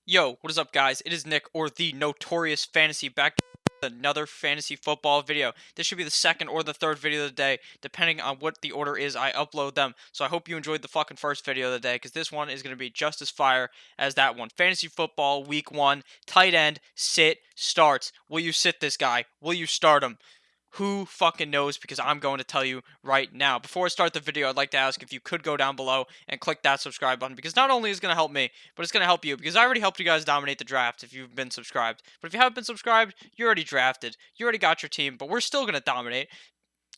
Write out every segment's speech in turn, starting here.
Yo, what is up, guys? It is Nick, or the Notorious Fantasy, back with another fantasy football video. This should be the second or the third video of the day, depending on what the order is I upload them. So I hope you enjoyed the fucking first video of the day, because this one is going to be just as fire as that one. Fantasy football, week 1, tight end, sit, starts. Will you sit this guy? Will you start him? Who fucking knows, because I'm going to tell you right now. Before I start the video, I'd like to ask if you could go down below and click that subscribe button, because not only is it going to help me, but it's going to help you, because I already helped you guys dominate the draft if you've been subscribed. But if you haven't been subscribed, you already drafted, you already got your team, but we're still going to dominate,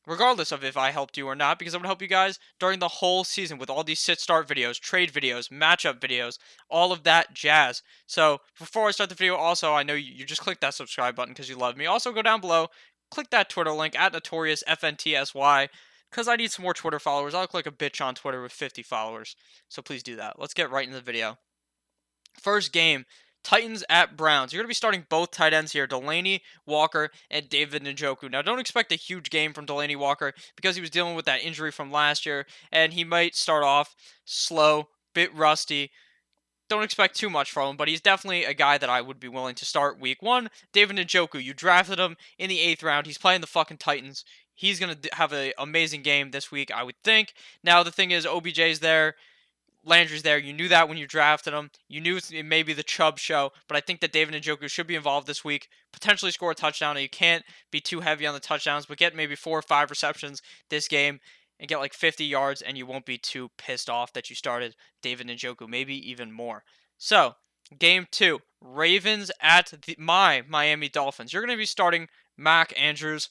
regardless of if I helped you or not, because I'm going to help you guys during the whole season with all these sit-start videos, trade videos, matchup videos, all of that jazz. So before I start the video, also, I know you just click that subscribe button because you love me. Also, go down below, click that Twitter link at NotoriousFNTSY, because I need some more Twitter followers. I look like a bitch on Twitter with 50 followers, so please do that. Let's get right into the video. First game, Titans at Browns. You're going to be starting both tight ends here, Delaney Walker and David Njoku. Now, don't expect a huge game from Delaney Walker because he was dealing with that injury from last year, and he might start off slow, bit rusty. Don't expect too much from him, but he's definitely a guy that I would be willing to start week 1. David Njoku, you drafted him in the 8th round. He's playing the fucking Titans. He's going to have an amazing game this week, I would think. Now, the thing is, OBJ's there. Landry's there. You knew that when you drafted him. You knew it may be the Chubb show, but I think that David Njoku should be involved this week. Potentially score a touchdown. Now, you can't be too heavy on the touchdowns, but get maybe 4 or 5 receptions this game and get like 50 yards, and you won't be too pissed off that you started David Njoku, maybe even more. So, game 2, Ravens at my Miami Dolphins. You're going to be starting Mark Andrews,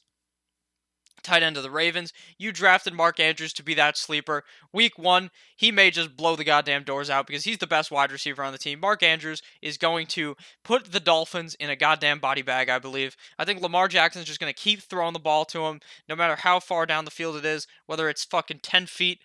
tight end of the Ravens. You drafted Mark Andrews to be that sleeper. Week 1, he may just blow the goddamn doors out because he's the best wide receiver on the team. Mark Andrews is going to put the Dolphins in a goddamn body bag, I believe. I think Lamar Jackson's just going to keep throwing the ball to him, no matter how far down the field it is, whether it's fucking 10 feet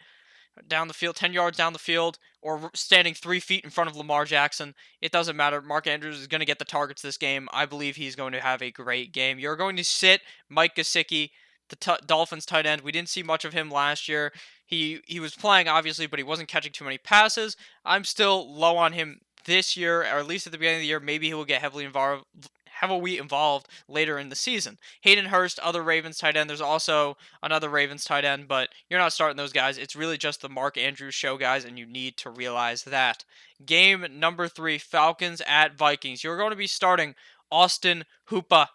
down the field, 10 yards down the field, or standing 3 feet in front of Lamar Jackson. It doesn't matter. Mark Andrews is going to get the targets this game. I believe he's going to have a great game. You're going to sit Mike Gesicki, the Dolphins tight end. We didn't see much of him last year. He was playing, obviously, but he wasn't catching too many passes. I'm still low on him this year, or at least at the beginning of the year. Maybe he will get heavily involved later in the season. Hayden Hurst, other Ravens tight end. There's also another Ravens tight end, but you're not starting those guys. It's really just the Mark Andrews show, guys, and you need to realize that. Game number 3, Falcons at Vikings. You're going to be starting Austin Hooper.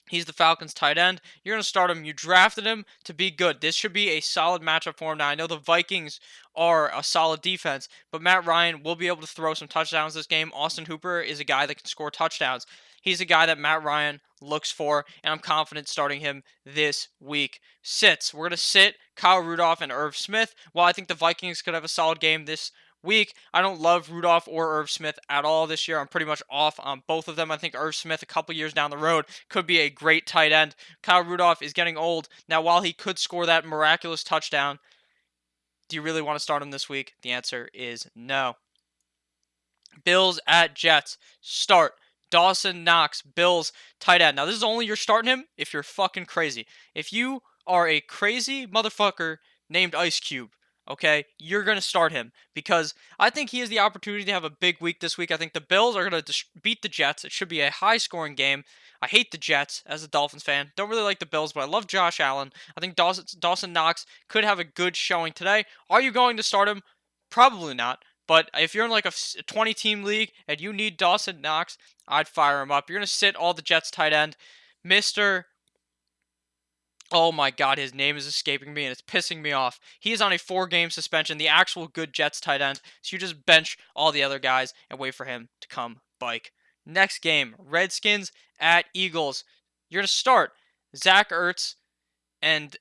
He's the Falcons tight end. You're going to start him. You drafted him to be good. This should be a solid matchup for him. Now, I know the Vikings are a solid defense, but Matt Ryan will be able to throw some touchdowns this game. Austin Hooper is a guy that can score touchdowns. He's a guy that Matt Ryan looks for, and I'm confident starting him this week. Sits. We're going to sit Kyle Rudolph and Irv Smith. While I think the Vikings could have a solid game this week, I don't love Rudolph or Irv Smith at all this year. I'm pretty much off on both of them. I think Irv Smith, a couple years down the road, could be a great tight end. Kyle Rudolph is getting old. Now, while he could score that miraculous touchdown, do you really want to start him this week? The answer is no. Bills at Jets. Start Dawson Knox, Bills tight end. Now, this is only you're starting him if you're fucking crazy. If you are a crazy motherfucker named Ice Cube, okay, you're going to start him because I think he has the opportunity to have a big week this week. I think the Bills are going to beat the Jets. It should be a high-scoring game. I hate the Jets as a Dolphins fan. Don't really like the Bills, but I love Josh Allen. I think Dawson Knox could have a good showing today. Are you going to start him? Probably not. But if you're in like a 20-team league and you need Dawson Knox, I'd fire him up. You're going to sit all the Jets tight end. Mr. Oh my god, his name is escaping me and it's pissing me off. He is on a 4-game suspension, the actual good Jets tight end. So you just bench all the other guys and wait for him to come bike. Next game, Redskins at Eagles. You're going to start Zach Ertz and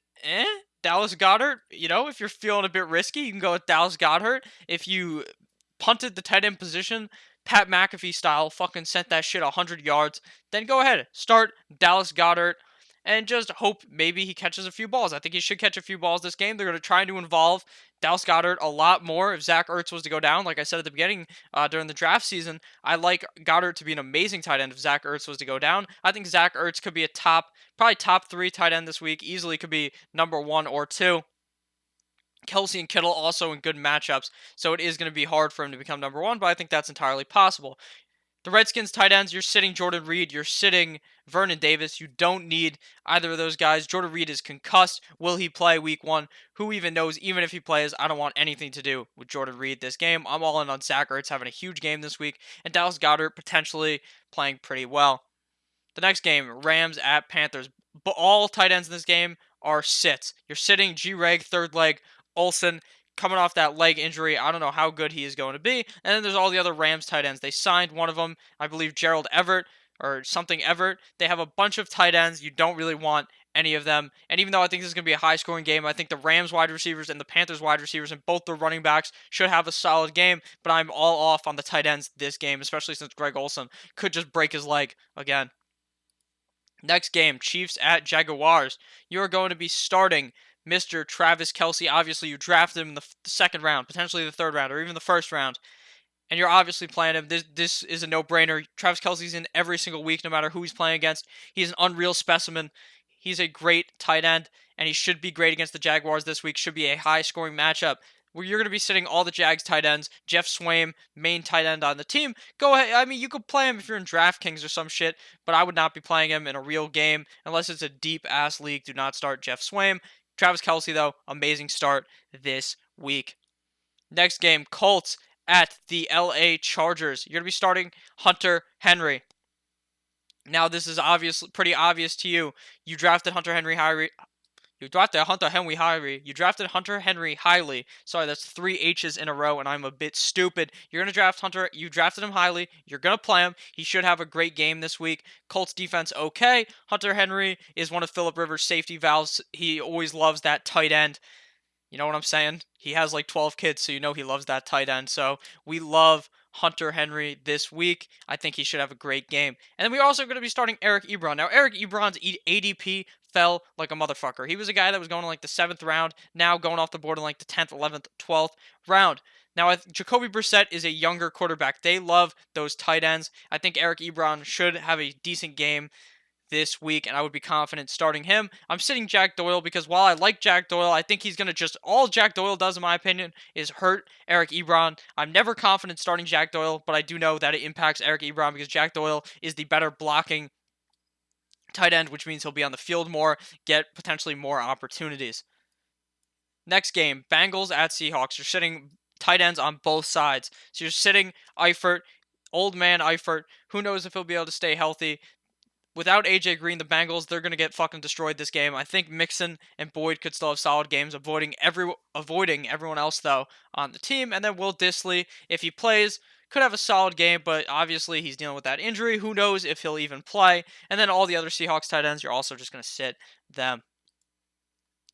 Dallas Goedert. You know, if you're feeling a bit risky, you can go with Dallas Goedert. If you punted the tight end position, Pat McAfee style, fucking sent that shit 100 yards, then go ahead. Start Dallas Goedert and just hope maybe he catches a few balls. I think he should catch a few balls this game. They're going to try to involve Dallas Goedert a lot more if Zach Ertz was to go down. Like I said at the beginning during the draft season, I like Goedert to be an amazing tight end if Zach Ertz was to go down. I think Zach Ertz could be probably top 3 tight end this week. Easily could be number 1 or 2. Kelsey and Kittle also in good matchups, so it is going to be hard for him to become number one, but I think that's entirely possible. The Redskins tight ends, you're sitting Jordan Reed, you're sitting Vernon Davis. You don't need either of those guys. Jordan Reed is concussed. Will he play week one? Who even knows? Even if he plays, I don't want anything to do with Jordan Reed this game. I'm all in on Zach Ertz having a huge game this week, and Dallas Goedert potentially playing pretty well. The next game, Rams at Panthers. But all tight ends in this game are sits. You're sitting G-Reg, third leg, Olsen coming off that leg injury. I don't know how good he is going to be. And then there's all the other Rams tight ends. They signed one of them, I believe Gerald Everett or something Everett. They have a bunch of tight ends. You don't really want any of them. And even though I think this is going to be a high-scoring game, I think the Rams wide receivers and the Panthers wide receivers and both the running backs should have a solid game. But I'm all off on the tight ends this game, especially since Greg Olsen could just break his leg again. Next game, Chiefs at Jaguars. You are going to be starting Mr. Travis Kelce. Obviously, you drafted him in the second round, potentially the third round, or even the first round. And you're obviously playing him. This is a no-brainer. Travis Kelce's in every single week, no matter who he's playing against. He's an unreal specimen. He's a great tight end, and he should be great against the Jaguars this week. Should be a high-scoring matchup where you're going to be sitting all the Jags tight ends. Jeff Swaim, main tight end on the team. Go ahead. I mean, you could play him if you're in DraftKings or some shit, but I would not be playing him in a real game unless it's a deep-ass league. Do not start Jeff Swaim. Travis Kelce, though, amazing start this week. Next game, Colts at the LA Chargers. You're going to be starting Hunter Henry. Now, this is pretty obvious to you. You drafted Hunter Henry highly. You drafted Hunter Henry highly. Sorry, that's 3 H's in a row, and I'm a bit stupid. You're going to draft Hunter. You drafted him highly. You're going to play him. He should have a great game this week. Colts defense, okay. Hunter Henry is one of Phillip Rivers' safety valves. He always loves that tight end. You know what I'm saying? He has like 12 kids, so you know he loves that tight end. So we love Hunter Henry this week. I think he should have a great game. And then we're also going to be starting Eric Ebron. Now, Eric Ebron's ADP fell like a motherfucker. He was a guy that was going in like the 7th round, now going off the board in like the 10th, 11th, 12th round. Now, Jacoby Brissett is a younger quarterback. They love those tight ends. I think Eric Ebron should have a decent game this week, and I would be confident starting him. I'm sitting Jack Doyle because while I like Jack Doyle, I think he's going to all Jack Doyle does, in my opinion, is hurt Eric Ebron. I'm never confident starting Jack Doyle, but I do know that it impacts Eric Ebron because Jack Doyle is the better blocking tight end, which means he'll be on the field more, get potentially more opportunities. Next game, Bengals at Seahawks. You're sitting tight ends on both sides. So you're sitting Eifert, old man Eifert. Who knows if he'll be able to stay healthy? Without AJ Green, the Bengals, they're going to get fucking destroyed this game. I think Mixon and Boyd could still have solid games, avoiding everyone else, though, on the team. And then Will Dissly, if he plays, could have a solid game, but obviously he's dealing with that injury. Who knows if he'll even play? And then all the other Seahawks tight ends, you're also just going to sit them.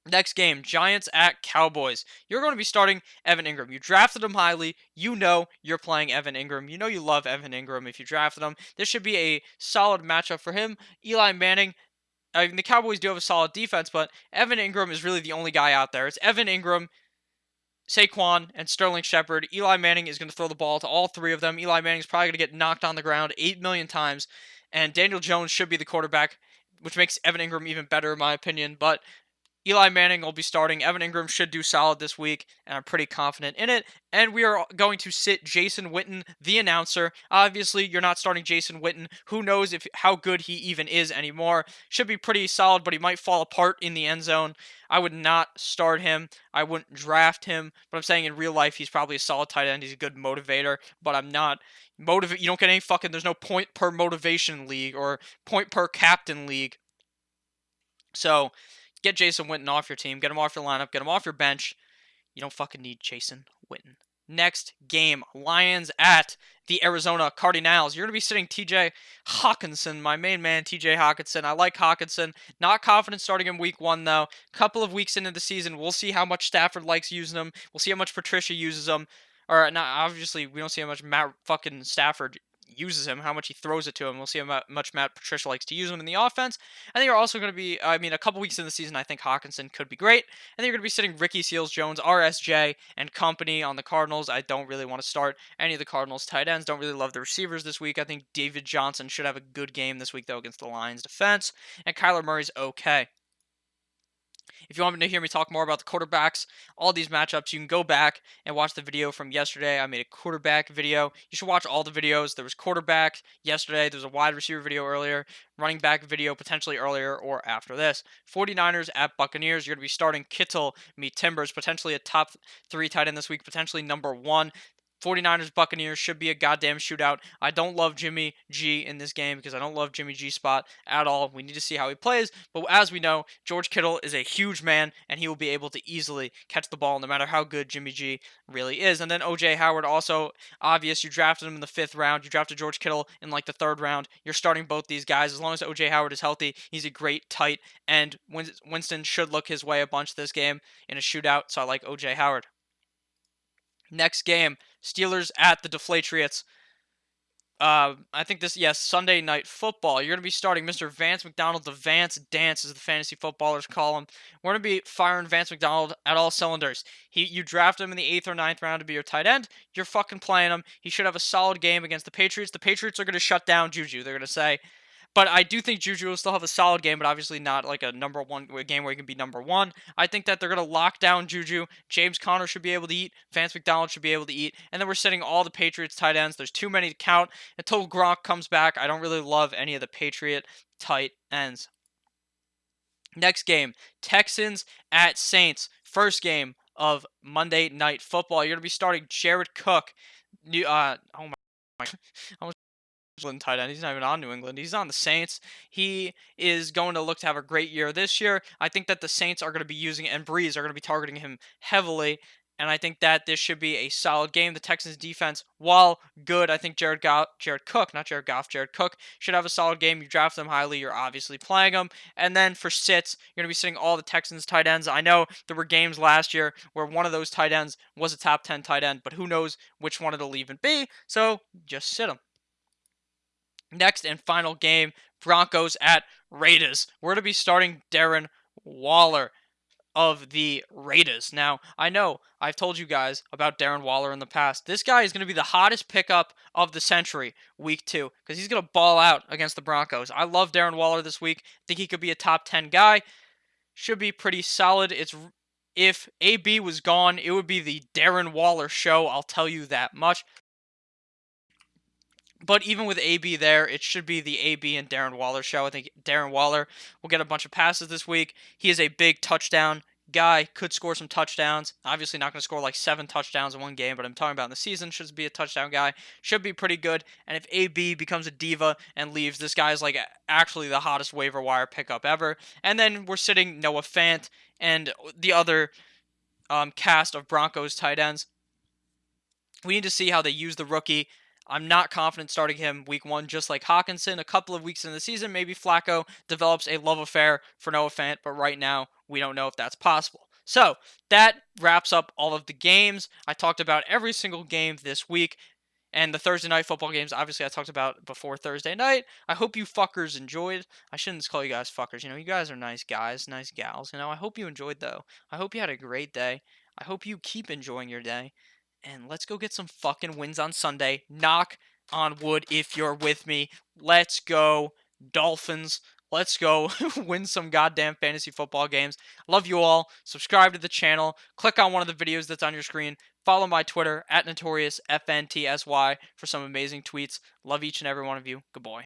Next game, Giants at Cowboys. You're going to be starting Evan Ingram. You drafted him highly. You know you're playing Evan Ingram. You know you love Evan Ingram if you drafted him. This should be a solid matchup for him. Eli Manning, I mean, the Cowboys do have a solid defense, but Evan Ingram is really the only guy out there. It's Evan Ingram, Saquon, and Sterling Shepard. Eli Manning is going to throw the ball to all three of them. Eli Manning's probably going to get knocked on the ground 8 million times, and Daniel Jones should be the quarterback, which makes Evan Ingram even better in my opinion, but Eli Manning will be starting. Evan Ingram should do solid this week, and I'm pretty confident in it. And we are going to sit Jason Witten, the announcer. Obviously, you're not starting Jason Witten. Who knows how good he even is anymore. Should be pretty solid, but he might fall apart in the end zone. I would not start him. I wouldn't draft him. But I'm saying in real life, he's probably a solid tight end. He's a good motivator, but I'm not. You don't get any there's no point per motivation league or point per captain league. So, get Jason Witten off your team. Get him off your lineup. Get him off your bench. You don't fucking need Jason Witten. Next game, Lions at the Arizona Cardinals. You're going to be sitting TJ Hawkinson, my main man, TJ Hawkinson. I like Hawkinson. Not confident starting him week 1, though. Couple of weeks into the season, we'll see how much Stafford likes using him. We'll see how much Patricia uses him. Or, not, obviously, we don't see how much Matt fucking Stafford uses him, how much he throws it to him. We'll see how much Matt Patricia likes to use him in the offense. I think you're also going to be, a couple weeks in the season, I think Hawkinson could be great. I think you're going to be sitting Ricky Seals-Jones, RSJ, and company on the Cardinals. I don't really want to start any of the Cardinals tight ends. Don't really love the receivers this week. I think David Johnson should have a good game this week, though, against the Lions defense. And Kyler Murray's okay. If you want to hear me talk more about the quarterbacks, all these matchups, you can go back and watch the video from yesterday. I made a quarterback video. You should watch all the videos. There was quarterbacks yesterday. There was a wide receiver video earlier, running back video potentially earlier or after this. 49ers at Buccaneers. You're going to be starting Kittle, meet Timbers, potentially a top 3 tight end this week, potentially number 1. 49ers Buccaneers should be a goddamn shootout. I don't love Jimmy G in this game because I don't love Jimmy G spot at all. We need to see how he plays. But as we know, George Kittle is a huge man and he will be able to easily catch the ball no matter how good Jimmy G really is. And then OJ Howard, also obvious. You drafted him in the 5th round. You drafted George Kittle in like the 3rd round. You're starting both these guys. As long as OJ Howard is healthy, he's a great tight end. Winston should look his way a bunch this game in a shootout. So I like OJ Howard. Next game, Steelers at the Deflatriots. I think Sunday Night Football. You're going to be starting Mr. Vance McDonald, the Vance Dance, as the fantasy footballers call him. We're going to be firing Vance McDonald at all cylinders. You draft him in the 8th or 9th round to be your tight end. You're fucking playing him. He should have a solid game against the Patriots. The Patriots are going to shut down Juju. They're going to say, but I do think Juju will still have a solid game, but obviously not like a number 1 game where he can be number 1. I think that they're going to lock down Juju. James Conner should be able to eat. Vance McDonald should be able to eat. And then we're sitting all the Patriots tight ends. There's too many to count. Until Gronk comes back, I don't really love any of the Patriot tight ends. Next game, Texans at Saints. First game of Monday Night Football. You're going to be starting Jared Cook. Oh my. England tight end. He's not even on New England. He's on the Saints. He is going to look to have a great year this year. I think that the Saints are going to be using, and Breeze are going to be targeting him heavily. And I think that this should be a solid game. The Texans defense, while good, I think Jared Cook should have a solid game. You draft them highly, you're obviously playing them. And then for sits, you're going to be sitting all the Texans tight ends. I know there were games last year where one of those tight ends was a top 10 tight end, but who knows which one it'll even be. So just sit them. Next and final game, Broncos at Raiders. We're going to be starting Darren Waller of the Raiders. Now, I know I've told you guys about Darren Waller in the past. This guy is going to be the hottest pickup of the century, week 2, because he's going to ball out against the Broncos. I love Darren Waller this week. Think he could be a top 10 guy. Should be pretty solid. If AB was gone, it would be the Darren Waller show. I'll tell you that much. But even with AB there, it should be the AB and Darren Waller show. I think Darren Waller will get a bunch of passes this week. He is a big touchdown guy, could score some touchdowns. Obviously not going to score like 7 touchdowns in one game, but I'm talking about in the season, should be a touchdown guy. Should be pretty good. And if AB becomes a diva and leaves, this guy is like actually the hottest waiver wire pickup ever. And then we're sitting Noah Fant and the other cast of Broncos tight ends. We need to see how they use the rookie. I'm not confident starting him week 1, just like Hawkinson. A couple of weeks in the season, maybe Flacco develops a love affair for Noah Fant, but right now, we don't know if that's possible. So, that wraps up all of the games. I talked about every single game this week, and the Thursday night football games, obviously, I talked about before Thursday night. I hope you fuckers enjoyed. I shouldn't call you guys fuckers. You guys are nice guys, nice gals. I hope you enjoyed, though. I hope you had a great day. I hope you keep enjoying your day. And let's go get some fucking wins on Sunday. Knock on wood if you're with me. Let's go, Dolphins. Let's go win some goddamn fantasy football games. Love you all. Subscribe to the channel. Click on one of the videos that's on your screen. Follow my Twitter, @NotoriousFNTSY, for some amazing tweets. Love each and every one of you. Good boy.